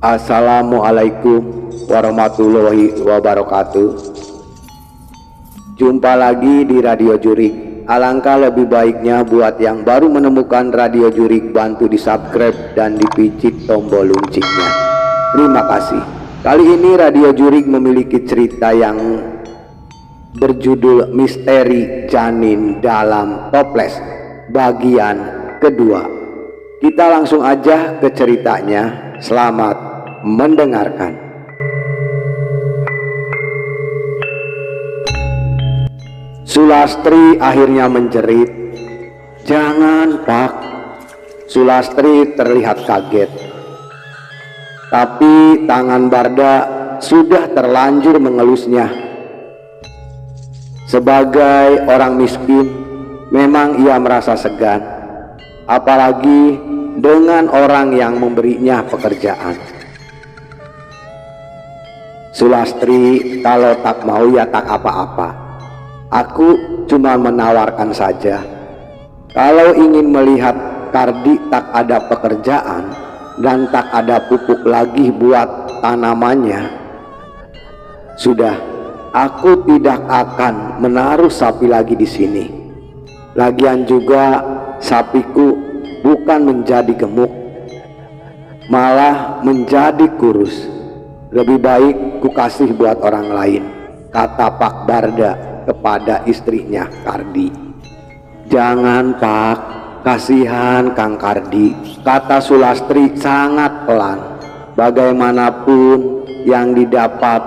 Assalamualaikum warahmatullahi wabarakatuh. Jumpa lagi di Radio Jurik. Alangkah lebih baiknya buat yang baru menemukan Radio Jurik, bantu di subscribe dan dipicit tombol loncengnya. Terima kasih. Kali ini Radio Jurik memiliki cerita yang berjudul Misteri Janin Dalam Toples bagian kedua. Kita langsung aja ke ceritanya. Selamat mendengarkan. Sulastri akhirnya menjerit, "Jangan, Pak." Sulastri terlihat kaget, tapi tangan Barda sudah terlanjur mengelusnya. Sebagai orang miskin, memang ia merasa segan, apalagi dengan orang yang memberinya pekerjaan. "Sulastri, kalau tak mau ya tak apa-apa. Aku cuma menawarkan saja. Kalau ingin melihat Kardi tak ada pekerjaan dan tak ada pupuk lagi buat tanamannya, sudah, aku tidak akan menaruh sapi lagi di sini. Lagian juga sapiku bukan menjadi gemuk, malah menjadi kurus. Lebih baik ku kasih buat orang lain," kata Pak Barda kepada istrinya Kardi. "Jangan, Pak, kasihan Kang Kardi," kata Sulastri sangat pelan. Bagaimanapun yang didapat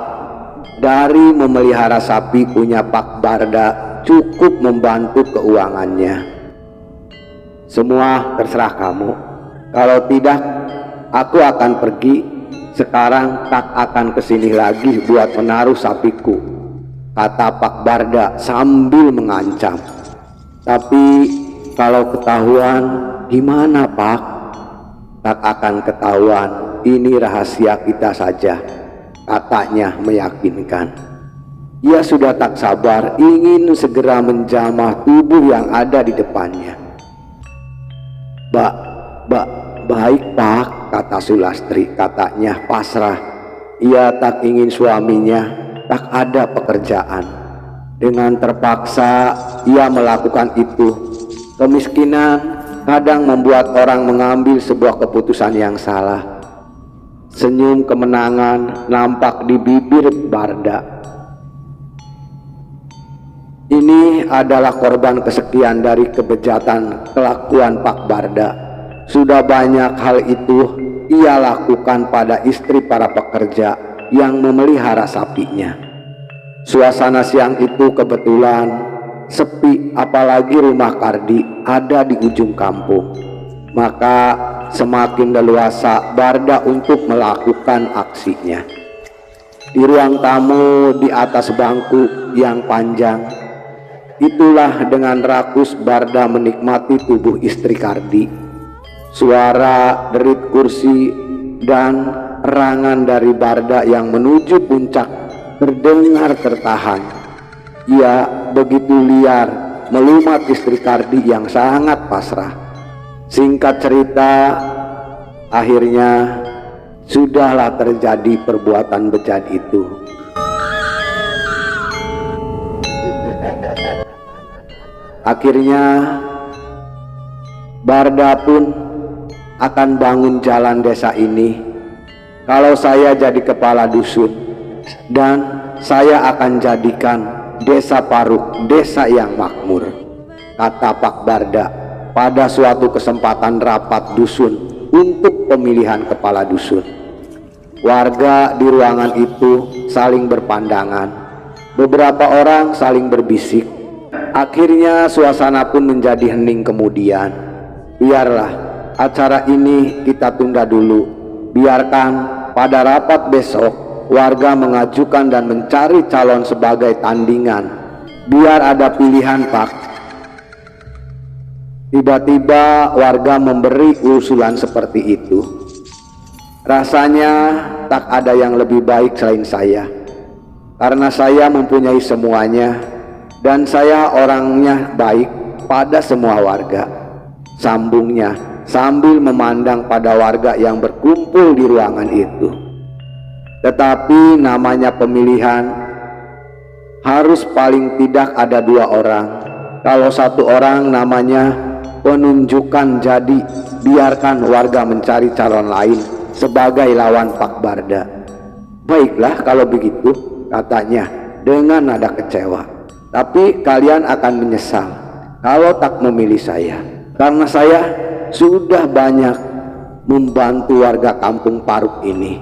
dari memelihara sapi punya Pak Barda cukup membantu keuangannya. "Semua terserah kamu. Kalau tidak, aku akan pergi. Sekarang tak akan kesini lagi buat menaruh sapiku," kata Pak Barda sambil mengancam. "Tapi kalau ketahuan gimana, Pak?" "Tak akan ketahuan, ini rahasia kita saja," katanya meyakinkan. Ia sudah tak sabar ingin segera menjamah tubuh yang ada di depannya. Baik, Pak," kata Sulastri, katanya pasrah. Ia tak ingin suaminya tak ada pekerjaan. Dengan terpaksa ia melakukan itu. Kemiskinan kadang membuat orang mengambil sebuah keputusan yang salah. Senyum kemenangan nampak di bibir Barda. Ini adalah korban kesekian dari kebejatan kelakuan Pak Barda. Sudah banyak hal itu ia lakukan pada istri para pekerja yang memelihara sapinya. Suasana siang itu kebetulan sepi, apalagi rumah Kardi ada di ujung kampung. Maka semakin leluasa Barda untuk melakukan aksinya. Di ruang tamu di atas bangku yang panjang, itulah dengan rakus Barda menikmati tubuh istri Kardi. Suara derit kursi dan erangan dari Barda yang menuju puncak terdengar tertahan. Ia begitu liar melumat istri Kardi yang sangat pasrah. Singkat cerita, akhirnya sudahlah terjadi perbuatan bejat itu. Akhirnya Barda pun akan bangun jalan desa ini. Kalau saya jadi kepala dusun, dan saya akan jadikan desa Paruk desa yang makmur, kata Pak Barda pada suatu kesempatan rapat dusun untuk pemilihan kepala dusun. Warga di ruangan itu saling berpandangan. Beberapa orang saling berbisik. Akhirnya suasana pun menjadi hening. Kemudian, "Biarlah acara ini kita tunda dulu. Biarkan pada rapat besok warga mengajukan dan mencari calon sebagai tandingan. Biar ada pilihan, Pak." Tiba-tiba warga memberi usulan seperti itu. Rasanya tak ada yang lebih baik selain saya, karena saya mempunyai semuanya dan saya orangnya baik pada semua warga, sambungnya sambil memandang pada warga yang berkumpul di ruangan itu. Tetapi namanya pemilihan harus paling tidak ada 2 orang. Kalau 1 orang namanya penunjukan, jadi biarkan warga mencari calon lain sebagai lawan Pak Barda. Baiklah kalau begitu, katanya dengan nada kecewa. Tapi kalian akan menyesal kalau tak memilih saya, karena saya sudah banyak membantu warga kampung Paruk ini.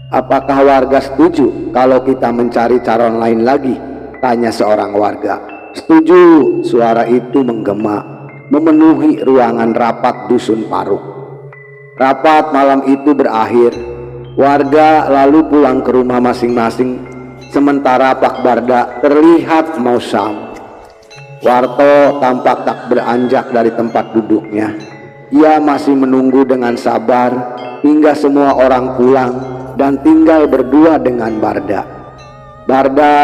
Apakah warga setuju kalau kita mencari calon lain lagi? Tanya seorang warga. Setuju, suara itu menggema memenuhi ruangan rapat dusun Paruk. Rapat malam itu berakhir. Warga lalu pulang ke rumah masing-masing, sementara Pak Barda terlihat mausam. Warto tampak tak beranjak dari tempat duduknya. Ia masih menunggu dengan sabar hingga semua orang pulang dan tinggal berdua dengan Barda. Barda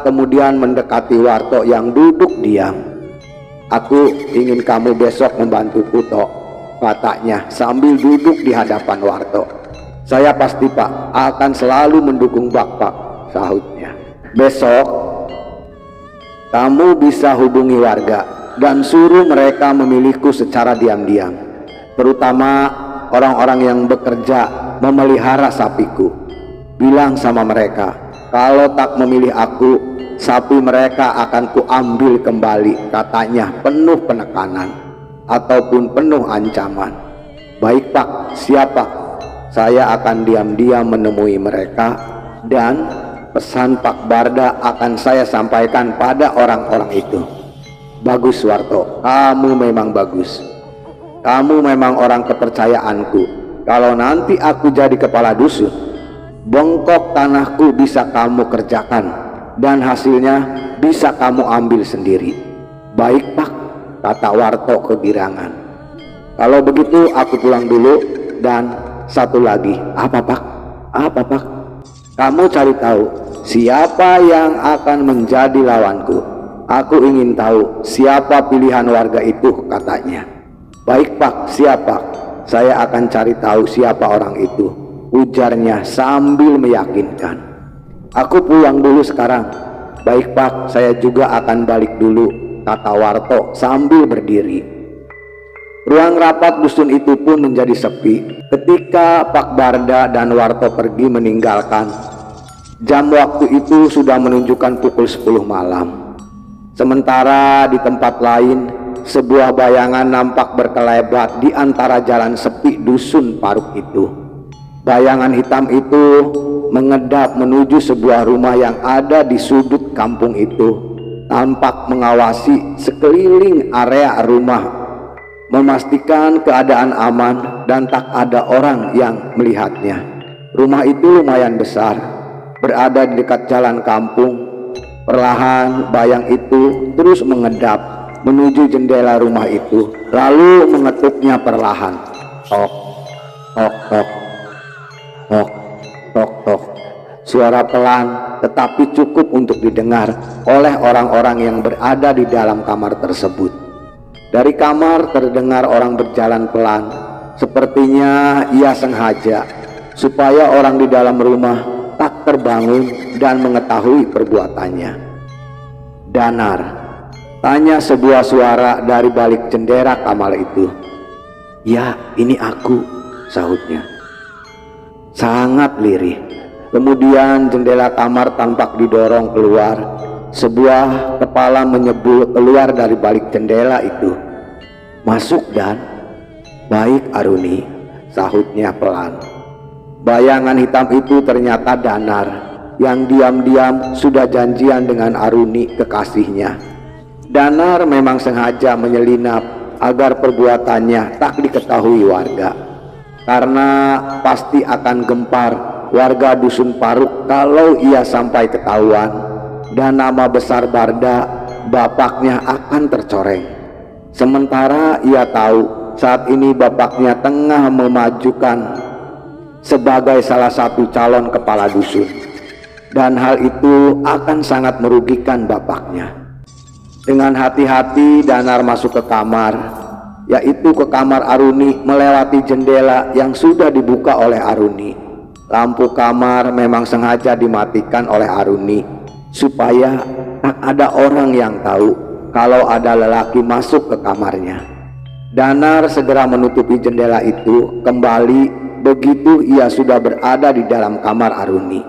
kemudian mendekati Warto yang duduk diam. Aku ingin kamu besok membantuku, Tok, katanya sambil duduk di hadapan Warto. Saya pasti, Pak, akan selalu mendukung Bapak, sahutnya. Besok kamu bisa hubungi warga dan suruh mereka memilihku secara diam-diam, terutama orang-orang yang bekerja memelihara sapiku. Bilang sama mereka, kalau tak memilih aku, sapi mereka akan kuambil kembali, katanya penuh penekanan ataupun penuh ancaman. Baik Pak, siapa? Saya akan diam-diam menemui mereka dan pesan Pak Barda akan saya sampaikan pada orang-orang itu. Bagus Warto, kamu memang bagus. Kamu memang orang kepercayaanku. Kalau nanti aku jadi kepala dusun, bongkok tanahku bisa kamu kerjakan dan hasilnya bisa kamu ambil sendiri. Baik Pak, kata Warto kegirangan. Kalau begitu aku pulang dulu. Dan satu lagi, apa Pak? Apa Pak? Kamu cari tahu siapa yang akan menjadi lawanku. Aku ingin tahu siapa pilihan warga itu, katanya. Baik Pak, siapa? Saya akan cari tahu siapa orang itu, ujarnya sambil meyakinkan. Aku pulang dulu sekarang. Baik Pak, saya juga akan balik dulu, kata Warto sambil berdiri. Ruang rapat dusun itu pun menjadi sepi ketika Pak Barda dan Warto pergi meninggalkan. Jam waktu itu sudah menunjukkan pukul 10 malam. Sementara di tempat lain, sebuah bayangan nampak berkelebat di antara jalan sepi dusun Paruk itu. Bayangan hitam itu mengedap menuju sebuah rumah yang ada di sudut kampung itu. Tampak mengawasi sekeliling area rumah, memastikan keadaan aman dan tak ada orang yang melihatnya. Rumah itu lumayan besar, berada di dekat jalan kampung. Perlahan bayang itu terus mengedap menuju jendela rumah itu, lalu mengetuknya perlahan. Tok, tok, tok, tok, tok, tok. Suara pelan tetapi cukup untuk didengar oleh orang-orang yang berada di dalam kamar tersebut. Dari kamar terdengar orang berjalan pelan. Sepertinya ia sengaja supaya orang di dalam rumah tak terbangun dan mengetahui perbuatannya. Danar, tanya sebuah suara dari balik jendela kamar itu. Ya, ini aku, sahutnya. Sangat lirih. Kemudian jendela kamar tampak didorong keluar. Sebuah kepala menyebul keluar dari balik jendela itu. Masuk Dan. Baik Aruni, sahutnya pelan. Bayangan hitam itu ternyata Danar yang diam-diam sudah janjian dengan Aruni kekasihnya. Danar memang sengaja menyelinap agar perbuatannya tak diketahui warga, karena pasti akan gempar warga dusun Paruk kalau ia sampai ketahuan, dan nama besar Barda, bapaknya, akan tercoreng. Sementara ia tahu saat ini bapaknya tengah memajukan sebagai salah satu calon kepala dusun, dan hal itu akan sangat merugikan bapaknya. Dengan hati-hati Danar masuk ke kamar, yaitu ke kamar Aruni, melewati jendela yang sudah dibuka oleh Aruni. Lampu kamar memang sengaja dimatikan oleh Aruni supaya tak ada orang yang tahu kalau ada lelaki masuk ke kamarnya. Danar segera menutupi jendela itu kembali begitu ia sudah berada di dalam kamar Aruni.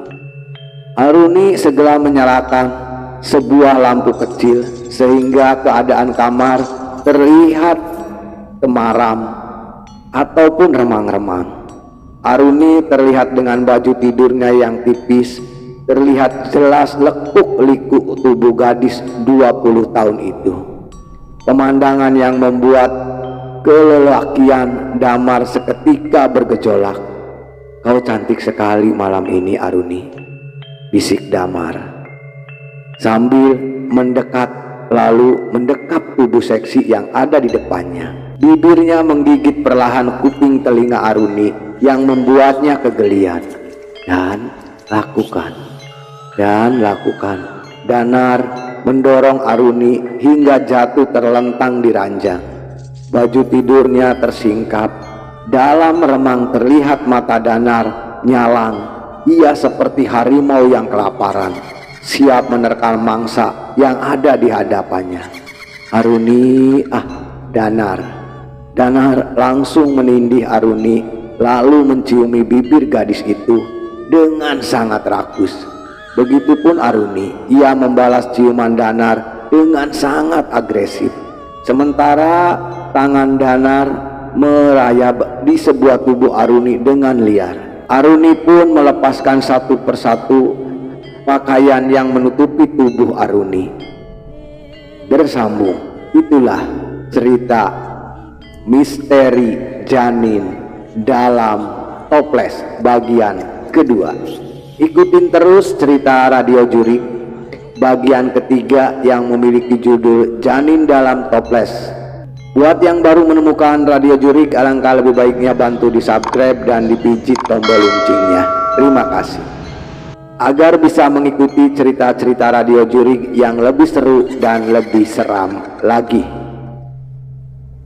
Aruni segera menyalakan sebuah lampu kecil sehingga keadaan kamar terlihat temaram ataupun remang-remang. Aruni terlihat dengan baju tidurnya yang tipis, terlihat jelas lekuk-liku tubuh gadis 20 tahun itu. Pemandangan yang membuat kelelakian Damar seketika bergejolak. "Kau cantik sekali malam ini, Aruni," bisik Damar sambil mendekat, lalu mendekap tubuh seksi yang ada di depannya. Bibirnya menggigit perlahan kuping telinga Aruni yang membuatnya kegelian. Dan lakukan. Danar mendorong Aruni hingga jatuh terlentang di ranjang. Baju tidurnya tersingkap. Dalam remang terlihat mata Danar nyalang. Ia seperti harimau yang kelaparan, siap menerkam mangsa yang ada di hadapannya. "Aruni, Danar langsung menindih Aruni, lalu menciumi bibir gadis itu dengan sangat rakus. Begitupun Aruni, ia membalas ciuman Danar dengan sangat agresif. Sementara tangan Danar merayap di sebuah tubuh Aruni dengan liar. Aruni pun melepaskan satu persatu pakaian yang menutupi tubuh Aruni. Bersambung, itulah cerita misteri janin dalam toples bagian kedua. Ikutin terus cerita Radio Jurik bagian ketiga yang memiliki judul Janin dalam Toples. Buat yang baru menemukan Radio Jurik, alangkah lebih baiknya bantu di subscribe dan dipijit tombol loncengnya. Terima kasih. Agar bisa mengikuti cerita-cerita Radio Jurik yang lebih seru dan lebih seram lagi.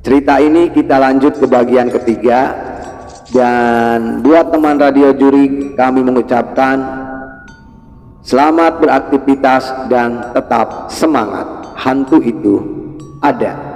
Cerita ini kita lanjut ke bagian ketiga. Dan buat teman Radio Jurik, kami mengucapkan selamat beraktivitas dan tetap semangat. Hantu itu ada.